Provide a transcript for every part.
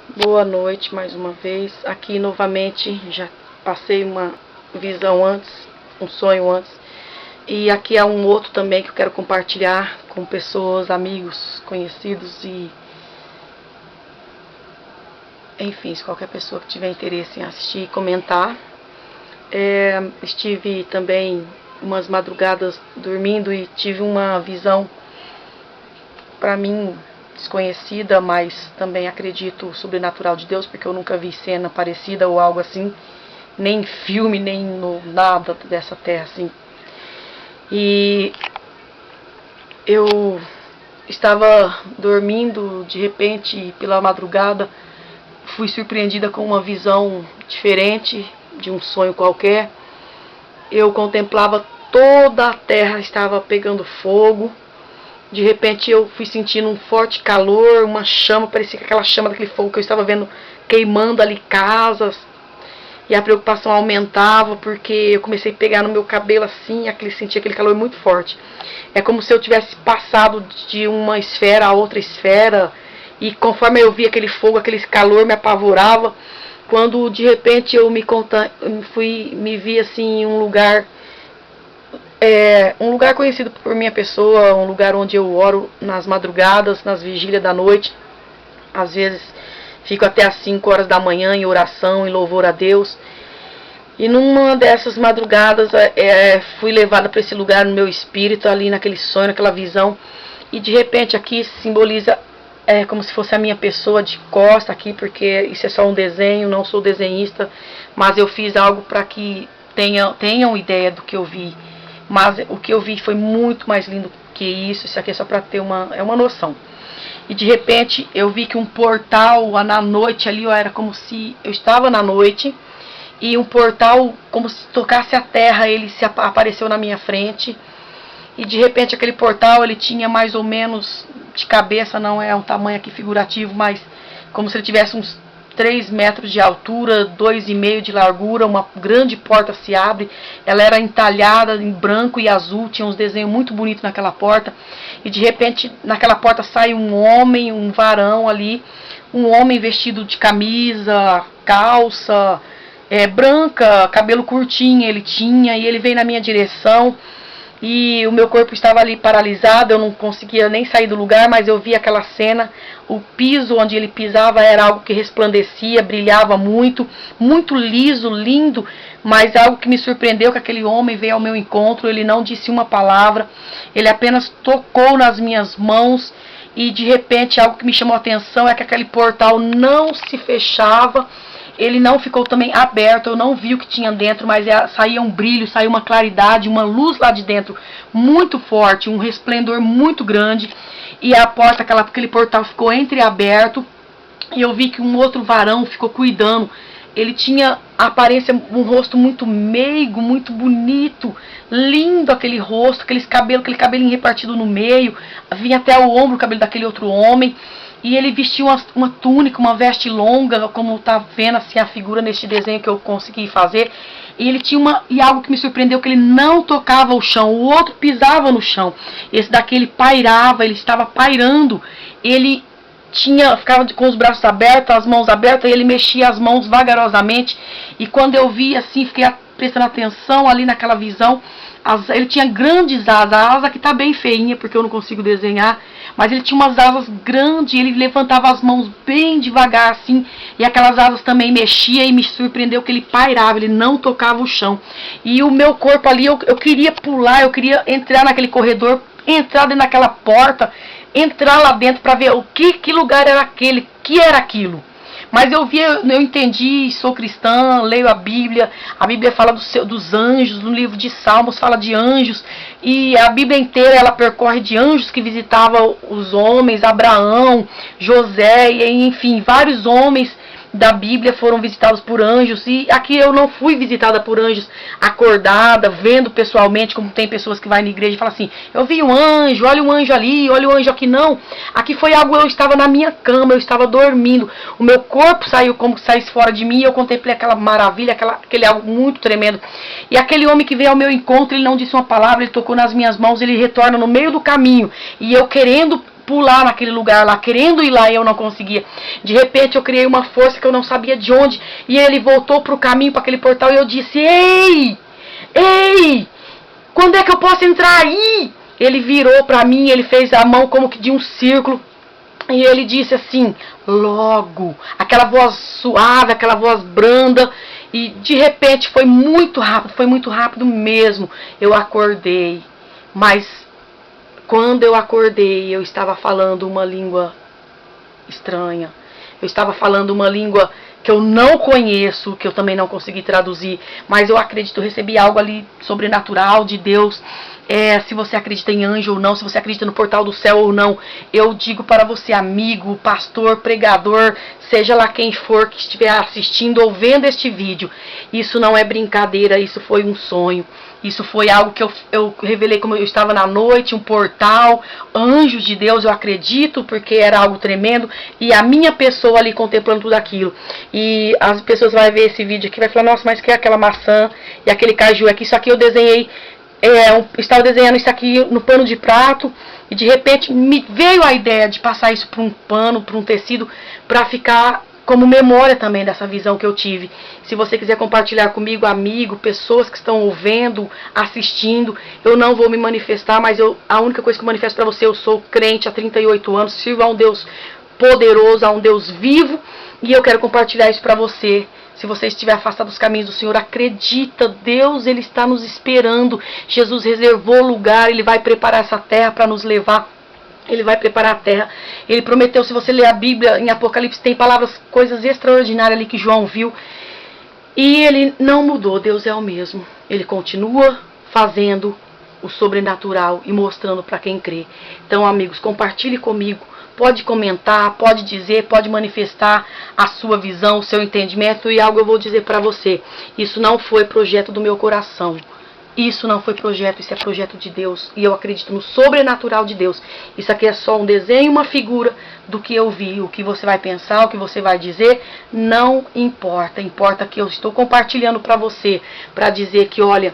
Boa noite mais uma vez. Aqui novamente, já passei uma visão antes, um sonho antes. E aqui há um outro também que eu quero compartilhar com pessoas, amigos, conhecidos e... enfim, se qualquer pessoa que tiver interesse em assistir e comentar. Estive também umas madrugadas dormindo e tive uma visão, para mim, desconhecida, mas também acredito sobrenatural de Deus, porque eu nunca vi cena parecida ou algo assim, nem em filme, nem no nada dessa terra assim. E eu estava dormindo, de repente, pela madrugada, fui surpreendida com uma visão diferente de um sonho qualquer. Eu contemplava toda a terra estava pegando fogo. De repente eu fui sentindo um forte calor, uma chama, parecia que aquela chama daquele fogo que eu estava vendo queimando ali casas. E a preocupação aumentava porque eu comecei a pegar no meu cabelo assim, sentia aquele calor muito forte. É como se eu tivesse passado de uma esfera a outra esfera. E conforme eu via aquele fogo, aquele calor me apavorava. Quando de repente eu me vi assim em um lugar conhecido por minha pessoa, um lugar onde eu oro nas madrugadas, nas vigílias da noite. Às vezes fico até às 5 horas da manhã em oração, em louvor a Deus. E numa dessas madrugadas fui levada para esse lugar no meu espírito, ali naquele sonho, naquela visão. E de repente aqui simboliza como se fosse a minha pessoa de costa aqui, porque isso é só um desenho, não sou desenhista, mas eu fiz algo para que tenham ideia do que eu vi. Mas o que eu vi foi muito mais lindo que isso aqui é só para ter uma noção. E de repente eu vi que um portal na noite ali, era como se eu estava na noite, e um portal como se tocasse a terra, ele apareceu na minha frente. E de repente aquele portal, ele tinha mais ou menos, de cabeça não é um tamanho aqui figurativo, mas como se ele tivesse uns 3 metros de altura, 2,5 de largura. Uma grande porta se abre, ela era entalhada em branco e azul, tinha uns desenhos muito bonitos naquela porta. E de repente naquela porta sai um homem, um varão ali, um homem vestido de camisa, calça branca, cabelo curtinho ele tinha, e ele veio na minha direção. E o meu corpo estava ali paralisado, eu não conseguia nem sair do lugar, mas eu vi aquela cena. O piso onde ele pisava era algo que resplandecia, brilhava muito, muito liso, lindo. Mas algo que me surpreendeu, que aquele homem veio ao meu encontro, ele não disse uma palavra, ele apenas tocou nas minhas mãos. E de repente algo que me chamou a atenção é que aquele portal não se fechava. Ele não ficou também aberto, eu não vi o que tinha dentro, mas saía um brilho, saía uma claridade, uma luz lá de dentro muito forte, um resplendor muito grande. E a porta, aquele portal ficou entreaberto, e eu vi que um outro varão ficou cuidando. Ele tinha a aparência, um rosto muito meigo, muito bonito, lindo aquele rosto, aquele cabelinho repartido no meio, vinha até o ombro o cabelo daquele outro homem. E ele vestiu uma túnica, uma veste longa, como tá vendo assim a figura neste desenho que eu consegui fazer. E ele tinha algo que me surpreendeu, que ele não tocava o chão, o outro pisava no chão. Esse daqui ele pairava, ele estava pairando. Ele ficava com os braços abertos, as mãos abertas, e ele mexia as mãos vagarosamente. E quando eu vi assim, fiquei prestando atenção ali naquela visão. Ele tinha grandes asas, a asa que tá bem feinha porque eu não consigo desenhar, mas ele tinha umas asas grandes, ele levantava as mãos bem devagar assim, e aquelas asas também mexiam, e me surpreendeu que ele pairava, ele não tocava o chão. E o meu corpo ali, eu queria pular, eu queria entrar naquele corredor, entrar dentro daquela porta, entrar lá dentro para ver que lugar era aquele, que era aquilo. Mas eu entendi, sou cristã, leio a Bíblia fala dos anjos, no livro de Salmos fala de anjos, e a Bíblia inteira ela percorre de anjos que visitavam os homens, Abraão, José, e enfim, vários homens da Bíblia foram visitados por anjos. E aqui eu não fui visitada por anjos acordada, vendo pessoalmente, como tem pessoas que vai na igreja e falam assim, eu vi um anjo, olha um anjo ali, olha o anjo aqui. Não, aqui foi algo, eu estava na minha cama, eu estava dormindo, o meu corpo saiu como se saísse fora de mim, e eu contemplei aquela maravilha, aquele algo muito tremendo. E aquele homem que veio ao meu encontro, ele não disse uma palavra, ele tocou nas minhas mãos, ele retorna no meio do caminho, e eu querendo pular naquele lugar lá, querendo ir lá e eu não conseguia. De repente eu criei uma força que eu não sabia de onde, e ele voltou pro caminho, para aquele portal, e eu disse: ei, quando é que eu posso entrar aí? Ele virou para mim, ele fez a mão como que de um círculo, e ele disse assim: logo. Aquela voz suave, aquela voz branda, e de repente foi muito rápido mesmo. Eu acordei, mas quando eu acordei, eu estava falando uma língua estranha. Eu estava falando uma língua que eu não conheço, que eu também não consegui traduzir, mas eu acredito, eu recebi algo ali sobrenatural de Deus. Se você acredita em anjo ou não, se você acredita no portal do céu ou não, eu digo para você, amigo, pastor, pregador, seja lá quem for que estiver assistindo ou vendo este vídeo, isso não é brincadeira, isso foi um sonho. Isso foi algo que eu revelei como eu estava na noite, um portal, anjos de Deus, eu acredito, porque era algo tremendo, e a minha pessoa ali contemplando tudo aquilo. E as pessoas vão ver esse vídeo aqui e vai falar: nossa, mas que é aquela maçã e aquele caju aqui? Isso aqui eu desenhei, estava desenhando isso aqui no pano de prato, e de repente me veio a ideia de passar isso para um pano, para um tecido, para ficar como memória também dessa visão que eu tive. Se você quiser compartilhar comigo, amigo, pessoas que estão ouvindo, assistindo, eu não vou me manifestar, mas a única coisa que eu manifesto para você: eu sou crente há 38 anos, sirvo a um Deus poderoso, a um Deus vivo, e eu quero compartilhar isso para você. Se você estiver afastado dos caminhos do Senhor, acredita, Deus, Ele está nos esperando. Jesus reservou lugar, Ele vai preparar essa terra para nos levar. Ele vai preparar a terra. Ele prometeu, se você ler a Bíblia em Apocalipse, tem palavras, coisas extraordinárias ali que João viu. E ele não mudou, Deus é o mesmo. Ele continua fazendo o sobrenatural e mostrando para quem crê. Então, amigos, compartilhe comigo. Pode comentar, pode dizer, pode manifestar a sua visão, o seu entendimento. E algo eu vou dizer para você: isso não foi projeto do meu coração. Isso não foi projeto, isso é projeto de Deus. E eu acredito no sobrenatural de Deus. Isso aqui é só um desenho, uma figura do que eu vi. O que você vai pensar, o que você vai dizer, não importa. Importa que eu estou compartilhando para você, para dizer que, olha,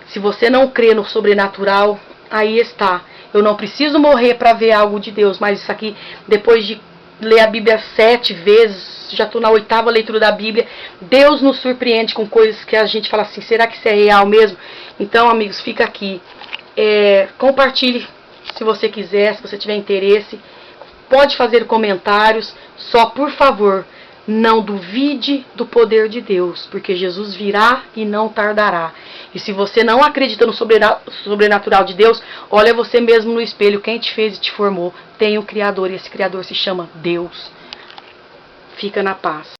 se você não crê no sobrenatural, aí está. Eu não preciso morrer para ver algo de Deus, mas isso aqui, depois de ler a Bíblia 7 vezes, já estou na 8ª leitura da Bíblia, Deus nos surpreende com coisas que a gente fala assim: será que isso é real mesmo? Então, amigos, fica aqui. Compartilhe se você quiser, se você tiver interesse. Pode fazer comentários, só por favor, não duvide do poder de Deus, porque Jesus virá e não tardará. E se você não acredita no sobrenatural de Deus, olha você mesmo no espelho. Quem te fez e te formou tem um Criador, e esse Criador se chama Deus. Fica na paz.